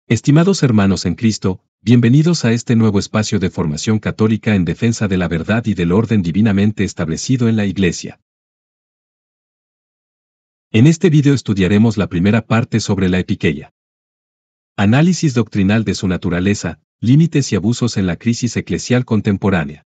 Estimados hermanos en Cristo, bienvenidos a este nuevo espacio de formación católica en defensa de la verdad y del orden divinamente establecido en la Iglesia. En este video estudiaremos la primera parte sobre la epiqueia. Análisis doctrinal de su naturaleza, límites y abusos en la crisis eclesial contemporánea.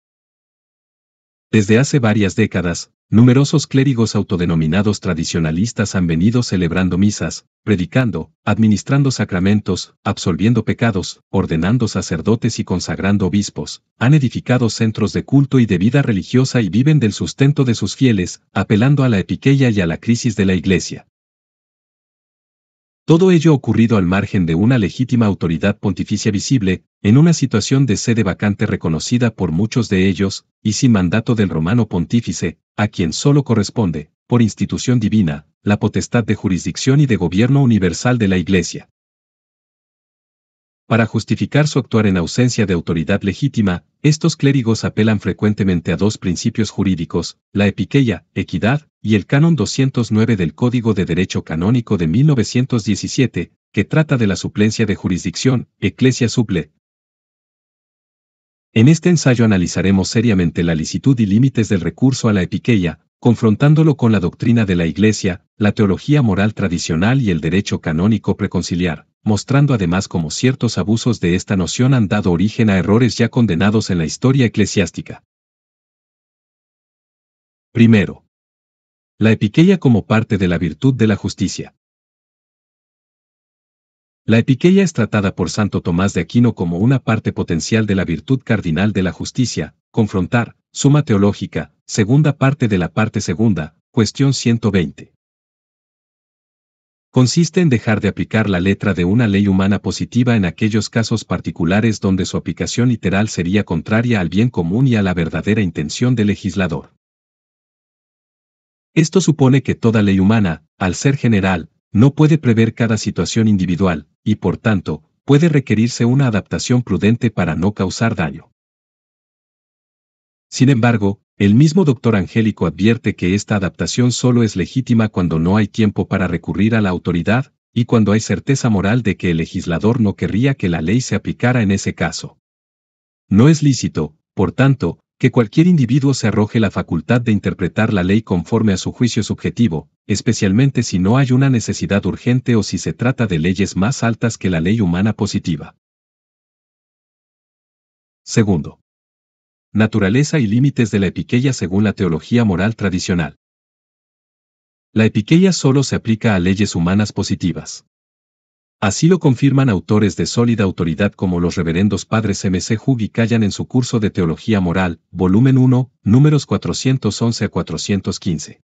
Desde hace varias décadas, numerosos clérigos autodenominados tradicionalistas han venido celebrando misas, predicando, administrando sacramentos, absolviendo pecados, ordenando sacerdotes y consagrando obispos, han edificado centros de culto y de vida religiosa y viven del sustento de sus fieles, apelando a la epiqueia y a la crisis de la Iglesia. Todo ello ocurrido al margen de una legítima autoridad pontificia visible, en una situación de sede vacante reconocida por muchos de ellos, y sin mandato del romano pontífice, a quien solo corresponde, por institución divina, la potestad de jurisdicción y de gobierno universal de la Iglesia. Para justificar su actuar en ausencia de autoridad legítima, estos clérigos apelan frecuentemente a dos principios jurídicos, la epiqueia, equidad, y el Canon 209 del Código de Derecho Canónico de 1917, que trata de la suplencia de jurisdicción, ecclesia supple. En este ensayo analizaremos seriamente la licitud y límites del recurso a la epiqueia, confrontándolo con la doctrina de la Iglesia, la teología moral tradicional y el derecho canónico preconciliar, mostrando además cómo ciertos abusos de esta noción han dado origen a errores ya condenados en la historia eclesiástica. Primero, la epiqueia como parte de la virtud de la justicia. La epiqueia es tratada por Santo Tomás de Aquino como una parte potencial de la virtud cardinal de la justicia, confrontar, Suma Teológica, segunda parte de la parte segunda, cuestión 120. Consiste en dejar de aplicar la letra de una ley humana positiva en aquellos casos particulares donde su aplicación literal sería contraria al bien común y a la verdadera intención del legislador. Esto supone que toda ley humana, al ser general, no puede prever cada situación individual, y por tanto, puede requerirse una adaptación prudente para no causar daño. Sin embargo, el mismo doctor Angélico advierte que esta adaptación solo es legítima cuando no hay tiempo para recurrir a la autoridad, y cuando hay certeza moral de que el legislador no querría que la ley se aplicara en ese caso. No es lícito, por tanto, que cualquier individuo se arroje la facultad de interpretar la ley conforme a su juicio subjetivo, especialmente si no hay una necesidad urgente o si se trata de leyes más altas que la ley humana positiva. Segundo. Naturaleza y límites de la epiqueia según la teología moral tradicional. La epiqueia solo se aplica a leyes humanas positivas. Así lo confirman autores de sólida autoridad como los reverendos padres M.C. Hug y Callan en su curso de Teología Moral, volumen 1, números 411 a 415.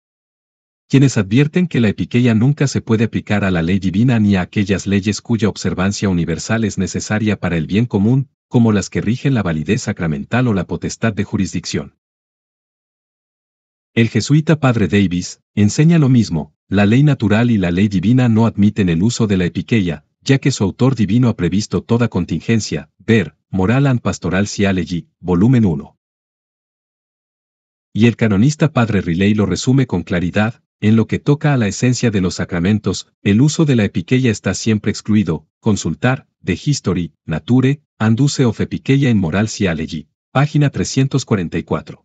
Quienes advierten que la epiqueia nunca se puede aplicar a la ley divina ni a aquellas leyes cuya observancia universal es necesaria para el bien común, como las que rigen la validez sacramental o la potestad de jurisdicción. El jesuita Padre Davis enseña lo mismo: la ley natural y la ley divina no admiten el uso de la epiqueia, ya que su autor divino ha previsto toda contingencia. Ver, Moral and Pastoral Theology, volumen 1. Y el canonista Padre Riley lo resume con claridad: en lo que toca a la esencia de los sacramentos, el uso de la epiqueia está siempre excluido. Consultar, The History, Nature, and Use of Epiqueia in Moral Theology, página 344.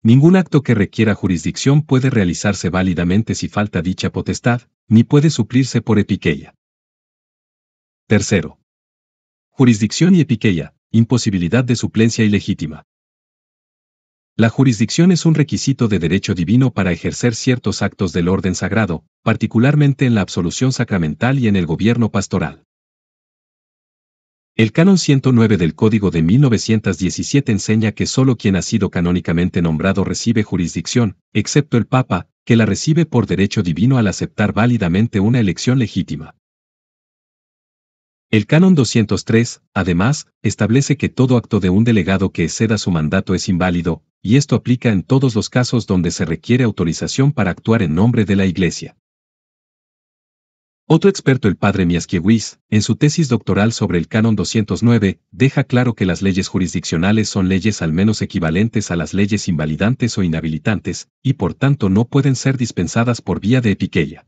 Ningún acto que requiera jurisdicción puede realizarse válidamente si falta dicha potestad, ni puede suplirse por epiqueia. Tercero. Jurisdicción y epiqueia, imposibilidad de suplencia ilegítima. La jurisdicción es un requisito de derecho divino para ejercer ciertos actos del orden sagrado, particularmente en la absolución sacramental y en el gobierno pastoral. El Canon 109 del Código de 1917 enseña que solo quien ha sido canónicamente nombrado recibe jurisdicción, excepto el Papa, que la recibe por derecho divino al aceptar válidamente una elección legítima. El Canon 203, además, establece que todo acto de un delegado que exceda su mandato es inválido, y esto aplica en todos los casos donde se requiere autorización para actuar en nombre de la Iglesia. Otro experto, el padre Miaskiewicz, en su tesis doctoral sobre el Canon 209, deja claro que las leyes jurisdiccionales son leyes al menos equivalentes a las leyes invalidantes o inhabilitantes, y por tanto no pueden ser dispensadas por vía de epiqueia.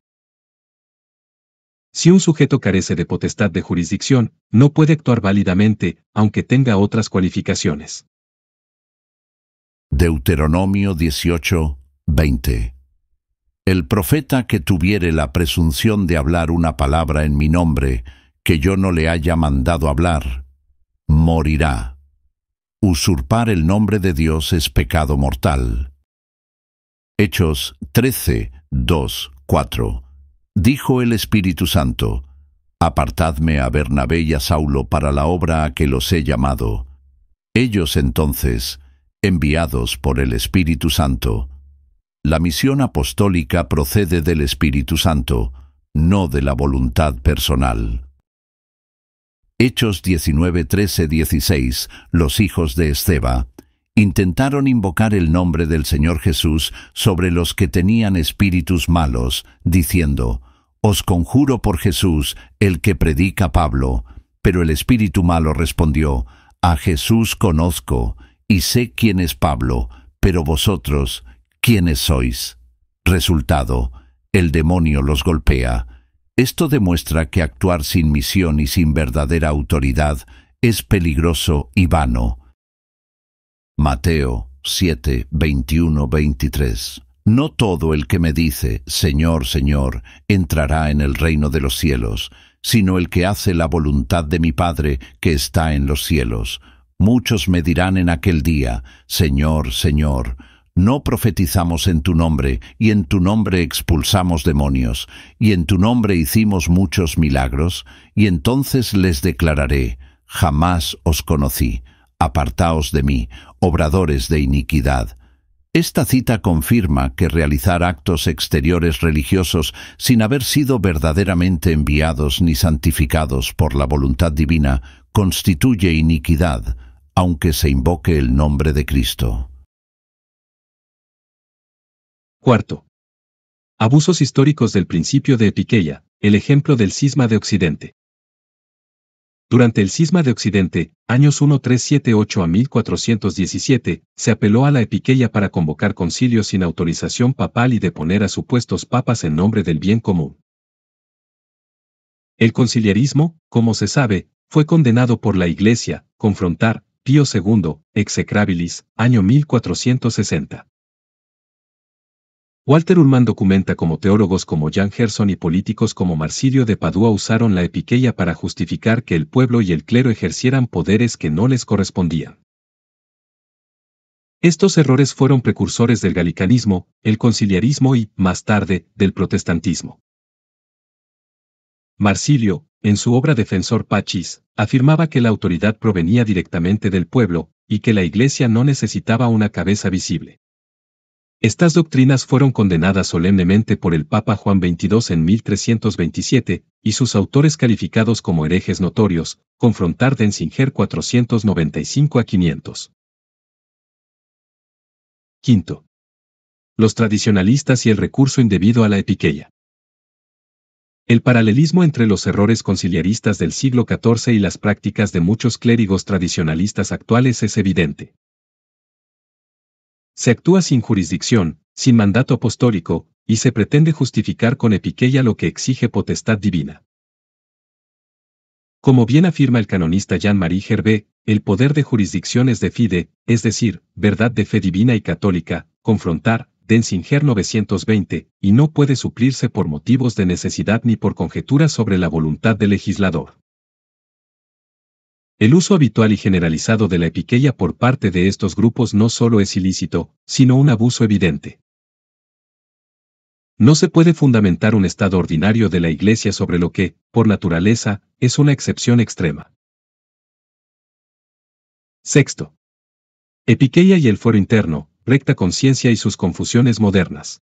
Si un sujeto carece de potestad de jurisdicción, no puede actuar válidamente, aunque tenga otras cualificaciones. Deuteronomio 18, 20. El profeta que tuviere la presunción de hablar una palabra en mi nombre, que yo no le haya mandado hablar, morirá. Usurpar el nombre de Dios es pecado mortal. Hechos 13, 2, 4. Dijo el Espíritu Santo: Apartadme a Bernabé y a Saulo para la obra a que los he llamado. Ellos entonces, enviados por el Espíritu Santo. La misión apostólica procede del Espíritu Santo, no de la voluntad personal. Hechos 19, 13, 16. Los hijos de Esceva intentaron invocar el nombre del Señor Jesús sobre los que tenían espíritus malos, diciendo: Os conjuro por Jesús, el que predica Pablo. Pero el espíritu malo respondió: A Jesús conozco, y sé quién es Pablo, pero vosotros, ¿quiénes sois? Resultado: el demonio los golpea. Esto demuestra que actuar sin misión y sin verdadera autoridad es peligroso y vano. Mateo 7, 21, 23. No todo el que me dice, Señor, Señor, entrará en el reino de los cielos, sino el que hace la voluntad de mi Padre que está en los cielos. Muchos me dirán en aquel día: Señor, Señor, ¿no profetizamos en tu nombre, y en tu nombre expulsamos demonios, y en tu nombre hicimos muchos milagros? Y entonces les declararé: Jamás os conocí, apartaos de mí, obradores de iniquidad. Esta cita confirma que realizar actos exteriores religiosos sin haber sido verdaderamente enviados ni santificados por la voluntad divina constituye iniquidad, aunque se invoque el nombre de Cristo. Cuarto. Abusos históricos del principio de Epiqueia, el ejemplo del cisma de Occidente. Durante el cisma de Occidente, años 1378 a 1417, se apeló a la Epiqueia para convocar concilios sin autorización papal y deponer a supuestos papas en nombre del bien común. El conciliarismo, como se sabe, fue condenado por la Iglesia, confrontar, Pío II, Execrabilis, año 1460. Walter Ullmann documenta cómo teólogos como Jan Gerson y políticos como Marsilio de Padua usaron la Epiqueia para justificar que el pueblo y el clero ejercieran poderes que no les correspondían. Estos errores fueron precursores del galicanismo, el conciliarismo y, más tarde, del protestantismo. Marsilio, en su obra Defensor Pacis, afirmaba que la autoridad provenía directamente del pueblo, y que la Iglesia no necesitaba una cabeza visible. Estas doctrinas fueron condenadas solemnemente por el Papa Juan XXII en 1327, y sus autores calificados como herejes notorios, confrontar Denzinger 495 a 500. Quinto. Los tradicionalistas y el recurso indebido a la Epiqueia. El paralelismo entre los errores conciliaristas del siglo XIV y las prácticas de muchos clérigos tradicionalistas actuales es evidente. Se actúa sin jurisdicción, sin mandato apostólico, y se pretende justificar con Epiqueia lo que exige potestad divina. Como bien afirma el canonista Jean-Marie Gervais, el poder de jurisdicción es de fide, es decir, verdad de fe divina y católica, confrontar, Denzinger 920, y no puede suplirse por motivos de necesidad ni por conjeturas sobre la voluntad del legislador. El uso habitual y generalizado de la Epiqueia por parte de estos grupos no solo es ilícito, sino un abuso evidente. No se puede fundamentar un estado ordinario de la Iglesia sobre lo que, por naturaleza, es una excepción extrema. Sexto. Epiqueia y el fuero interno, recta conciencia y sus confusiones modernas.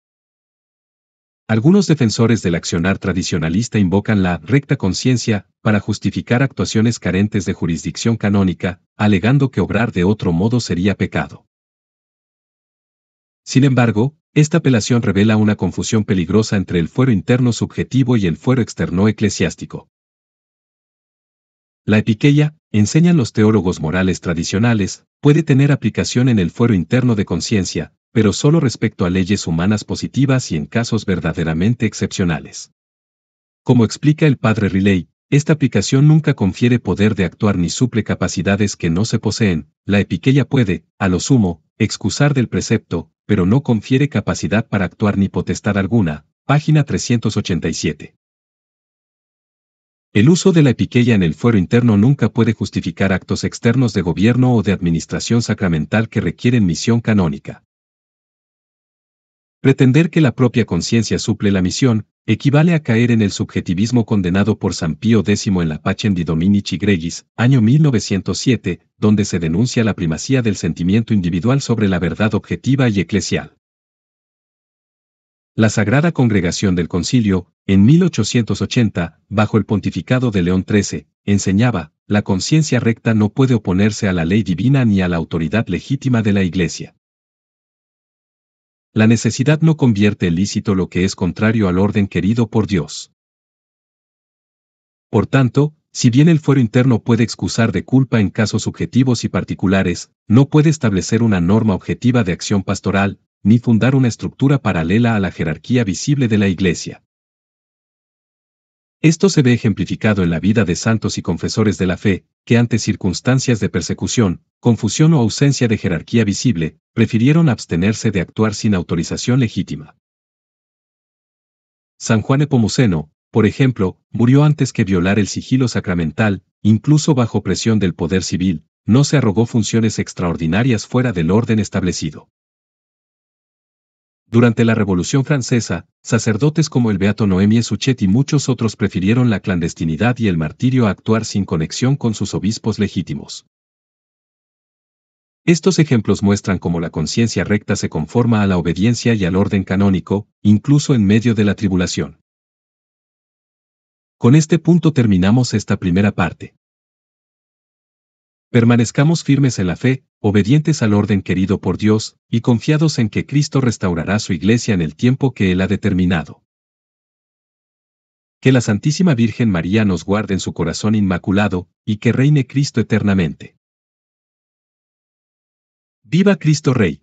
Algunos defensores del accionar tradicionalista invocan la recta conciencia para justificar actuaciones carentes de jurisdicción canónica, alegando que obrar de otro modo sería pecado. Sin embargo, esta apelación revela una confusión peligrosa entre el fuero interno subjetivo y el fuero externo eclesiástico. La Epiqueia, enseñan los teólogos morales tradicionales, puede tener aplicación en el fuero interno de conciencia, pero solo respecto a leyes humanas positivas y en casos verdaderamente excepcionales. Como explica el padre Riley, esta aplicación nunca confiere poder de actuar ni suple capacidades que no se poseen. La epiqueia puede, a lo sumo, excusar del precepto, pero no confiere capacidad para actuar ni potestad alguna. Página 387. El uso de la epiqueia en el fuero interno nunca puede justificar actos externos de gobierno o de administración sacramental que requieren misión canónica. Pretender que la propia conciencia suple la misión, equivale a caer en el subjetivismo condenado por San Pío X en la Pacem di Dominici Gregis, año 1907, donde se denuncia la primacía del sentimiento individual sobre la verdad objetiva y eclesial. La Sagrada Congregación del Concilio, en 1880, bajo el pontificado de León XIII, enseñaba, la conciencia recta no puede oponerse a la ley divina ni a la autoridad legítima de la Iglesia. La necesidad no convierte en lícito lo que es contrario al orden querido por Dios. Por tanto, si bien el fuero interno puede excusar de culpa en casos subjetivos y particulares, no puede establecer una norma objetiva de acción pastoral, ni fundar una estructura paralela a la jerarquía visible de la Iglesia. Esto se ve ejemplificado en la vida de santos y confesores de la fe, que ante circunstancias de persecución, confusión o ausencia de jerarquía visible, prefirieron abstenerse de actuar sin autorización legítima. San Juan Nepomuceno, por ejemplo, murió antes que violar el sigilo sacramental, incluso bajo presión del poder civil, no se arrogó funciones extraordinarias fuera del orden establecido. Durante la Revolución Francesa, sacerdotes como el beato Noemie Suchet y muchos otros prefirieron la clandestinidad y el martirio a actuar sin conexión con sus obispos legítimos. Estos ejemplos muestran cómo la conciencia recta se conforma a la obediencia y al orden canónico, incluso en medio de la tribulación. Con este punto terminamos esta primera parte. Permanezcamos firmes en la fe, obedientes al orden querido por Dios, y confiados en que Cristo restaurará su Iglesia en el tiempo que Él ha determinado. Que la Santísima Virgen María nos guarde en su corazón inmaculado, y que reine Cristo eternamente. ¡Viva Cristo Rey!